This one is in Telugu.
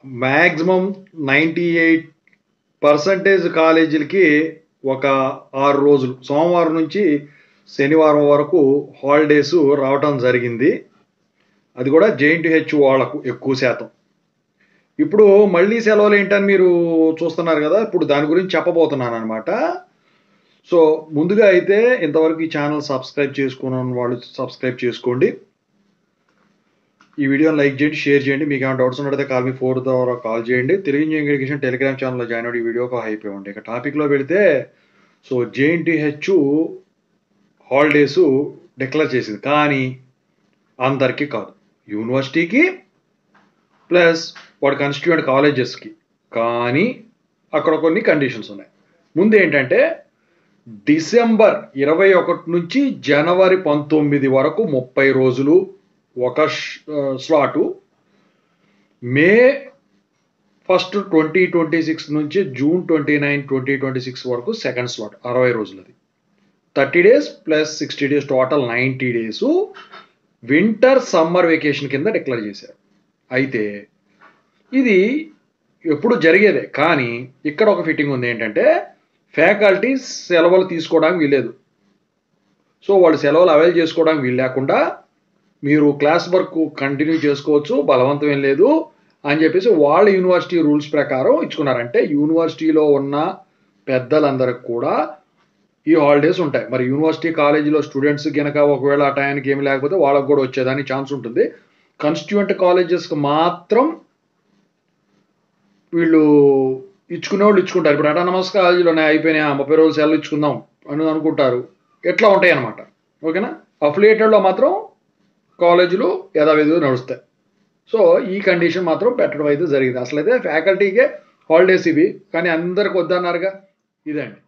మ్యాక్సిమం 98% కాలేజీలకి ఒక 6 రోజులు సోమవారం నుంచి శనివారం వరకు హాలిడేస్ రావటం జరిగింది. అది కూడా JNTH వాళ్ళకు ఎక్కువ శాతం. ఇప్పుడు మళ్ళీ సెలవులు ఏంటని మీరు చూస్తున్నారు కదా, ఇప్పుడు దాని గురించి చెప్పబోతున్నాను అనమాట. సో ముందుగా అయితే ఇంతవరకు ఈ ఛానల్ సబ్స్క్రైబ్ చేసుకున్న వాళ్ళు సబ్స్క్రైబ్ చేసుకోండి. ఈ వీడియోని లైక్ చేయండి, షేర్ చేయండి. మీకు ఏమైనా డౌట్స్ ఉన్నట్టయితే కాల్ మీ 4 ద్వారా కాల్ చేయండి. తెలుగు ఇంజనీరింగ్ ఎడ్యుకేషన్ టెలిగ్రామ్ ఛానల్లో జాయిన్ అవ్వండి. ఈ వీడియోకి హైప్ ఇవ్వండి. ఇక టాపిక్లో పెడితే సో JNTH హాలిడేస్ డిక్లేర్ చేసింది, కానీ అందరికీ కాదు. యూనివర్సిటీకి ప్లస్ వాడి కాన్స్టిట్యూయెంట్ కాలేజెస్కి, కానీ అక్కడ కొన్ని కండిషన్స్ ఉన్నాయి. ముందు ఏంటంటే డిసెంబర్ 21 నుంచి జనవరి 19 వరకు 30 రోజులు ఒక స్లాటు, మే 1, 2026 నుంచి జూన్ 29, 2026 వరకు second slot 60 రోజులది. 30 days plus 60 days total 90 days winter summer vacation కింద డిక్లేర్ చేశారు. అయితే ఇది ఎప్పుడు జరిగేదే, కానీ ఇక్కడ ఒక ఫిట్టింగ్ ఉంది. ఏంటంటే ఫ్యాకల్టీ సెలవులు తీసుకోవడానికి వీల్లేదు. సో వాళ్ళు సెలవులు అవైల్ చేసుకోవడానికి వీలు లేకుండా మీరు క్లాస్ వర్క్ కంటిన్యూ చేసుకోవచ్చు, బలవంతం ఏం లేదు అని చెప్పేసి వాళ్ళ యూనివర్సిటీ రూల్స్ ప్రకారం ఇచ్చుకున్నారంటే యూనివర్సిటీలో ఉన్న పెద్దలందరికి కూడా ఈ హాలిడేస్ ఉంటాయి. మరి యూనివర్సిటీ కాలేజీలో స్టూడెంట్స్ కనుక ఒకవేళ ఆ టైంకి ఏమి లేకపోతే వాళ్ళకు కూడా వచ్చేదానికి ఛాన్స్ ఉంటుంది. కాన్స్టిట్యూయెంట్ కాలేజెస్కి మాత్రం వీళ్ళు ఇచ్చుకునే వాళ్ళు ఇచ్చుకుంటారు. ఇప్పుడు అటానమస్ కాలేజీలోనే అయిపోయినాయి 30 రోజులు సెలవు ఇచ్చుకుందాం అని అనుకుంటారు, ఎట్లా ఉంటాయి అన్నమాట. ఓకేనా? అఫిలియేటెడ్లో మాత్రం కాలేజీలు యథావిధిగా నడుస్తాయి. సో ఈ కండిషన్ మాత్రం పెట్టడం అయితే జరిగింది. అసలైతే ఫ్యాకల్టీకే హాలిడేస్ ఇవి, కానీ అందరికి వద్దన్నారుగా. ఇదండి.